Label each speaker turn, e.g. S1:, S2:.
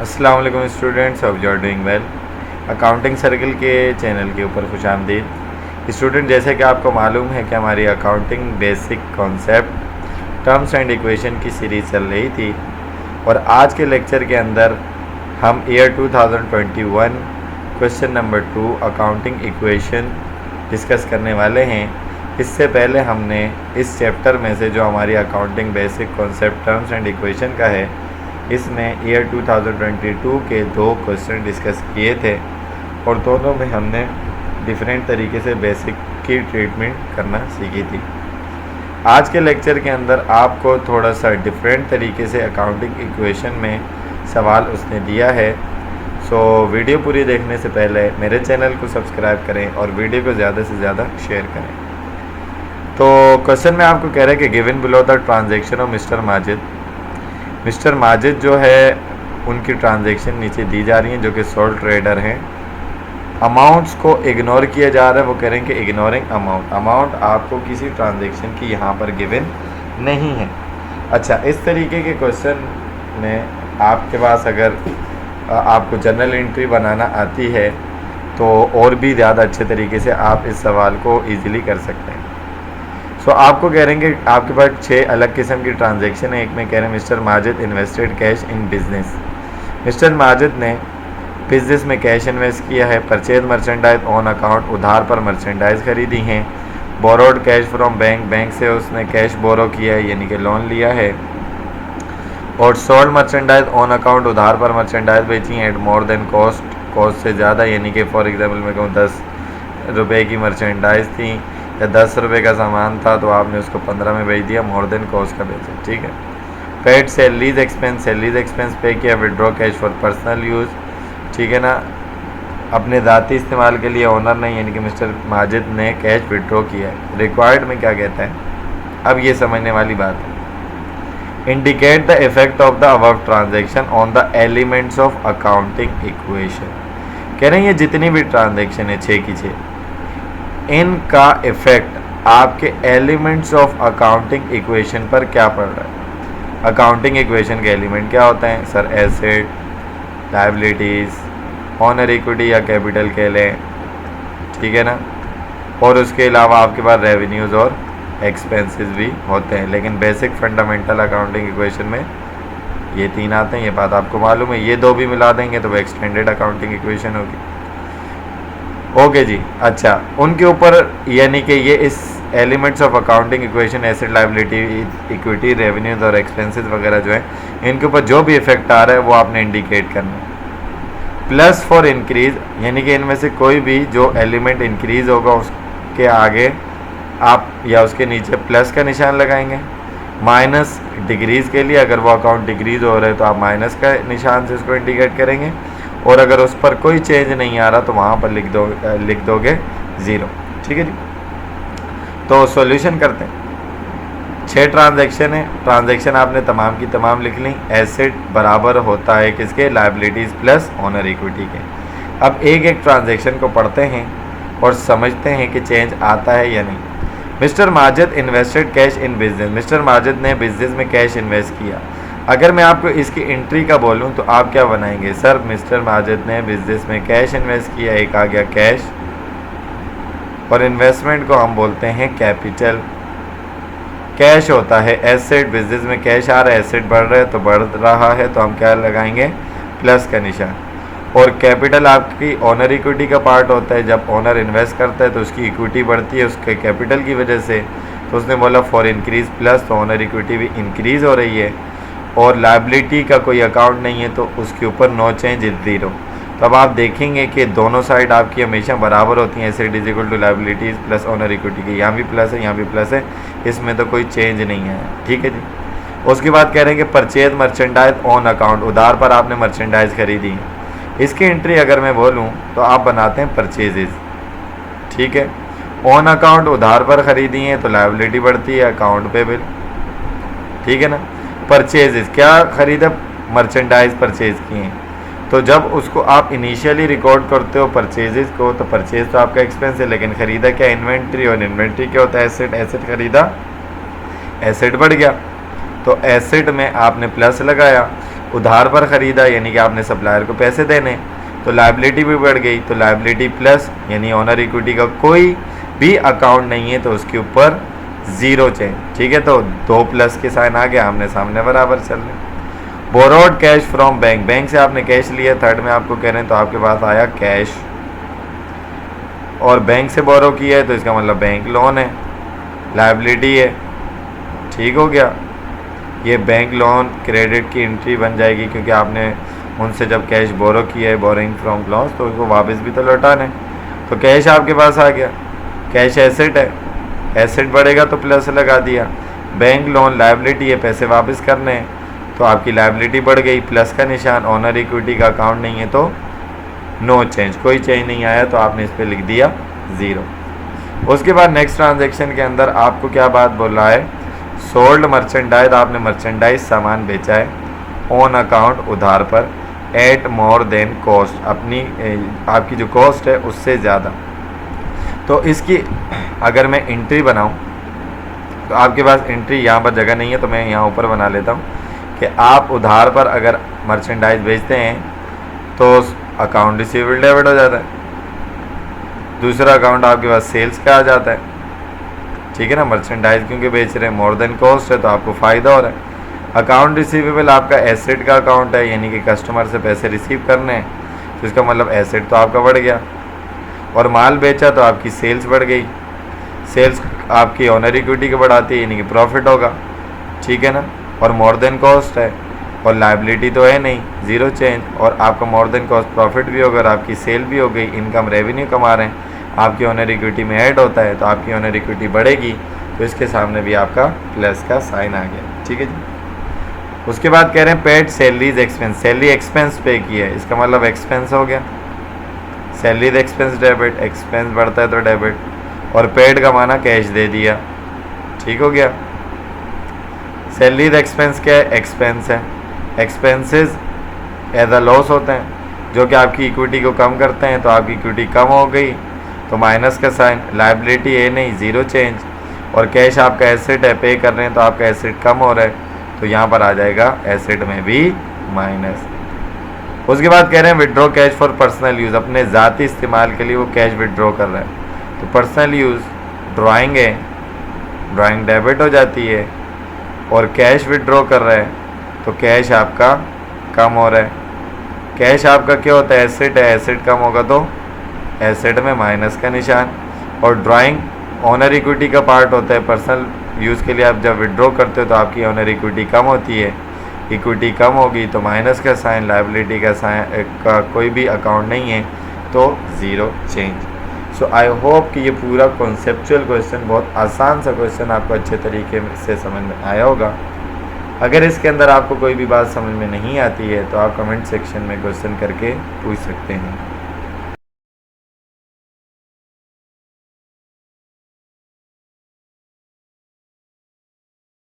S1: अस्सलाम वालेकुम students, hope you are doing well. Accounting circle के चैनल के ऊपर खुशामदीद। स्टूडेंट, जैसे कि आपको मालूम है कि हमारी accounting basic concept terms and equation की सीरीज़ चल रही थी और आज के लेक्चर के अंदर हम year 2021 question number 2 accounting equation discuss करने वाले हैं। इससे पहले हमने इस चैप्टर में से जो हमारी accounting basic concept terms and equation का है, इसमें ईयर 2022 के 2 क्वेश्चन डिस्कस किए थे और दोनों में हमने डिफरेंट तरीके से बेसिक की ट्रीटमेंट करना सीखी थी। आज के लेक्चर के अंदर आपको थोड़ा सा डिफरेंट तरीके से अकाउंटिंग इक्वेशन में सवाल उसने दिया है। सो वीडियो पूरी देखने से पहले मेरे चैनल को सब्सक्राइब करें और वीडियो को ज़्यादा से ज़्यादा शेयर करें। तो क्वेश्चन में आपको कह रहे हैं कि given below the transaction of mister Majid जो है उनकी ट्रांजैक्शन नीचे दी जा रही हैं, जो कि सोल ट्रेडर हैं। अमाउंट्स को इग्नोर किया जा रहा है, वो कह रहे हैं कि इग्नोरिंग अमाउंट आपको किसी ट्रांजैक्शन की यहाँ पर गिवन नहीं है। अच्छा, इस तरीके के क्वेश्चन में आपके पास अगर आपको जनरल एंट्री बनाना आती है तो और भी ज़्यादा अच्छे तरीके से आप इस सवाल को ईजिली कर सकते हैं। सो आपको कह रहे हैं कि आपके पास 6 अलग किस्म की ट्रांजैक्शन है। एक में कह रहे हैं mister Majid invested cash in business. Mister Majid ने बिजनेस में कैश इन्वेस्ट किया है। परचेज मर्चेंडाइज ऑन अकाउंट, उधार पर मर्चेंडाइज खरीदी हैं। बोरोड कैश फ्रॉम बैंक से उसने कैश बोरो किया है, यानी कि लोन लिया है। और सोल्ड मर्चेंडाइज ऑन अकाउंट, उधार पर मर्चेंडाइज बेची एट मोर देन कॉस्ट से ज़्यादा, यानी कि फॉर एग्जाम्पल मैं कहूँ 10 रुपये की मर्चेंडाइज थी या 10 रुपये का सामान था तो आपने उसको 15 में बेच दिया, मोर देन कॉस्ट का बेचा, ठीक है। पेड सैलरीज एक्सपेंस पे किया। Withdraw cash for personal use, ठीक है ना, अपने ज़ाती इस्तेमाल के लिए ओनर नहीं, यानी कि मिस्टर माजिद ने कैश विड्रॉ किया है। रिक्वायर्ड में क्या कहता है, अब ये समझने वाली बात है। Indicate the effect of the above transaction on the elements of accounting equation. कह रहे हैं ये जितनी भी ट्रांजेक्शन है 6 की 6, इनका इफेक्ट आपके एलिमेंट्स ऑफ अकाउंटिंग इक्वेशन पर क्या पड़ रहा है। अकाउंटिंग इक्वेशन के एलिमेंट क्या होते हैं sir? Asset, liabilities, honour equity या कैपिटल कह लें, ठीक है ना। और उसके अलावा आपके पास रेवेन्यूज़ और एक्सपेंसेस भी होते हैं, लेकिन बेसिक फंडामेंटल अकाउंटिंग इक्वेशन में ये 3 आते हैं, ये बात आपको मालूम है। ये 2 भी मिला देंगे तो वो एक्सटेंडेड अकाउंटिंग इक्वेशन होगी। ओके जी। अच्छा, उनके ऊपर यानी कि ये इस elements of accounting equation, asset, liability, equity, revenues और एक्सपेंसेस वगैरह जो है, इनके ऊपर जो भी इफेक्ट आ रहा है वो आपने इंडिकेट करना है। प्लस फॉर इंक्रीज, यानी कि इनमें से कोई भी जो एलिमेंट इंक्रीज होगा उसके आगे आप या उसके नीचे प्लस का निशान लगाएंगे। माइनस डिक्रीज़ के लिए, अगर वो अकाउंट डिक्रीज़ हो रहा है तो आप माइनस का निशान से उसको इंडिकेट करेंगे। और अगर उस पर कोई चेंज नहीं आ रहा तो वहाँ पर लिख दोगे 0, ठीक है जी। तो सॉल्यूशन करते हैं। 6 ट्रांजैक्शन है, ट्रांजैक्शन आपने तमाम की तमाम लिख ली। एसेट बराबर होता है किसके? लायबिलिटीज़ प्लस ओनर इक्विटी के। अब एक एक ट्रांजैक्शन को पढ़ते हैं और समझते हैं कि चेंज आता है या नहीं। Mister Majid invested cash in business. Mister Majid ने बिजनेस में कैश इन्वेस्ट किया। अगर मैं आपको इसकी एंट्री का बोलूं तो आप क्या बनाएंगे सर? मिस्टर माजिद ने बिजनेस में कैश इन्वेस्ट किया, एक आ गया कैश, और इन्वेस्टमेंट को हम बोलते हैं कैपिटल। कैश होता है एसेट, बिजनेस में कैश आ रहा है, एसेट बढ़ रहा है तो बढ़ रहा है तो हम क्या लगाएंगे? प्लस का निशान। और कैपिटल आपकी ओनर इक्विटी का पार्ट होता है। जब ओनर इन्वेस्ट करता है तो उसकी इक्विटी बढ़ती है उसके कैपिटल की वजह से, तो उसने बोला फॉर इंक्रीज प्लस, तो ओनर इक्विटी भी इंक्रीज़ हो रही है। और लायबिलिटी का कोई अकाउंट नहीं है तो उसके ऊपर नो चेंज इज 0। तो अब आप देखेंगे कि दोनों साइड आपकी हमेशा बराबर होती हैं। Asset is equal to liabilities plus owner equity की, यहाँ भी प्लस है यहाँ भी प्लस है, इसमें तो कोई चेंज नहीं है, ठीक है जी। उसके बाद कह रहे हैं कि परचेज मर्चेंडाइज ऑन अकाउंट, उधार पर आपने मर्चेंडाइज खरीदी है। इसकी एंट्री अगर मैं बोलूँ तो आप बनाते हैं परचेजेज, ठीक है। ऑन अकाउंट, उधार पर ख़रीदी हैं तो लायबिलिटी बढ़ती है, अकाउंट पे बिल, ठीक है ना। परचेजेज क्या ख़रीदा? मर्चेंडाइज परचेज किए हैं। तो जब उसको आप इनिशियली रिकॉर्ड करते हो परचेजेज को, तो परचेज तो आपका एक्सपेंस है, लेकिन ख़रीदा क्या? इन्वेंट्री। और इन्वेंट्री क्या होता है? एसेट। एसेट खरीदा, एसेट बढ़ गया तो एसेट में आपने प्लस लगाया। उधार पर ख़रीदा यानी कि आपने सप्लायर को पैसे देने, तो लायबिलिटी भी बढ़ गई। तो लायबिलिटी प्लस यानी ओनर इक्विटी का कोई भी अकाउंट नहीं है तो उसके ऊपर ज़ीरो चेंज। ठीक है, तो 2 प्लस के साइन आ गया, आमने सामने बराबर चल रहे। Borrowed cash from bank, bank से आपने कैश लिया, थर्ड में आपको कह रहे हैं तो आपके पास आया कैश, और बैंक से बोरो किया है तो इसका मतलब बैंक लोन है, लायबिलिटी है। ठीक हो गया, ये बैंक लोन क्रेडिट की एंट्री बन जाएगी क्योंकि आपने उनसे जब कैश बोरो किया है, बोरिंग फ्रॉम लॉस, तो उसको वापस भी तो लौटाना है। तो कैश आपके पास आ गया, कैश एसेट है, एसेट बढ़ेगा तो प्लस लगा दिया। बैंक लोन लायबिलिटी है, पैसे वापस करने हैं, तो आपकी लायबिलिटी बढ़ गई, प्लस का निशान। ओनर इक्विटी का अकाउंट नहीं है तो नो चेंज, कोई चेंज नहीं आया तो आपने इस पर लिख दिया 0। उसके बाद नेक्स्ट ट्रांजैक्शन के अंदर आपको क्या बात बोल रहा है, सोल्ड मर्चेंडाइज, आपने मर्चेंडाइज सामान बेचा है ऑन अकाउंट उधार पर, एट मोर देन कॉस्ट, अपनी आपकी जो कॉस्ट है उससे ज़्यादा। तो इसकी अगर मैं एंट्री बनाऊं तो आपके पास एंट्री यहाँ पर जगह नहीं है तो मैं यहाँ ऊपर बना लेता हूँ कि आप उधार पर अगर मर्चेंडाइज बेचते हैं तो अकाउंट रिसीवेबल डेबिट हो जाता है, दूसरा अकाउंट आपके पास सेल्स का आ जाता है। ठीक है ना, मर्चेंडाइज क्योंकि बेच रहे हैं मोर देन कॉस्ट है तो आपको फ़ायदा हो रहा है। अकाउंट रिसीवेबल आपका एसेट का अकाउंट है यानी कि कस्टमर से पैसे रिसीव करने हैं, तो इसका मतलब एसेट तो आपका बढ़ गया, और माल बेचा तो आपकी सेल्स बढ़ गई, सेल्स आपकी ओनर इक्विटी को बढ़ाती है यानी कि प्रॉफिट होगा। ठीक है ना, और मोर देन कॉस्ट है और लायबिलिटी तो है नहीं, 0 चेंज, और आपका मोर देन कॉस्ट प्रॉफिट भी होगा और आपकी सेल भी हो गई, इनकम रेवेन्यू कमा रहे हैं, आपकी ओनर इक्विटी में ऐड होता है तो आपकी ओनर इक्विटी बढ़ेगी, तो इसके सामने भी आपका प्लस का साइन आ गया। ठीक है जी। उसके बाद कह रहे हैं paid salaries expense, salary expense पे किया है, इसका मतलब एक्सपेंस हो गया, सैलरीज एक्सपेंस डेबिट, एक्सपेंस बढ़ता है तो डेबिट, और पेड का माना कैश दे दिया। ठीक हो गया। सैलरीज एक्सपेंस क्या है, एक्सपेंस है, एक्सपेंसेस एज अ लॉस होते हैं जो कि आपकी इक्विटी को कम करते हैं, तो आपकी इक्विटी कम हो गई तो माइनस का साइन, लायबिलिटी है नहीं, 0 चेंज, और कैश आपका एसेट है, पे कर रहे हैं तो आपका एसेट कम हो रहा है तो यहाँ पर आ जाएगा एसेट में भी माइनस। उसके बाद कह रहे हैं withdraw cash for personal use, अपने ज़ाती इस्तेमाल के लिए वो कैश विड्रॉ कर रहा है, तो पर्सनल यूज़ ड्राइंग है, ड्राइंग डेबिट हो जाती है, और कैश विड्रॉ कर रहा है तो कैश आपका कम हो रहा है। कैश आपका क्या होता है, एसेट है, एसेट कम होगा तो एसेट में माइनस का निशान, और ड्राइंग ओनर इक्विटी का पार्ट होता है, पर्सनल यूज़ के लिए आप जब विड्रॉ करते हो तो आपकी ओनर इक्विटी कम होती है, इक्विटी कम होगी तो माइनस का साइन, लायबिलिटी का साइन का कोई भी अकाउंट नहीं है तो 0 चेंज। सो आई होप कि ये पूरा कॉन्सेप्चुअल क्वेश्चन, बहुत आसान सा क्वेश्चन, आपको अच्छे तरीके से समझ में आया होगा। अगर इसके अंदर आपको कोई भी बात समझ में नहीं आती है तो आप कमेंट सेक्शन में क्वेश्चन करके पूछ सकते हैं।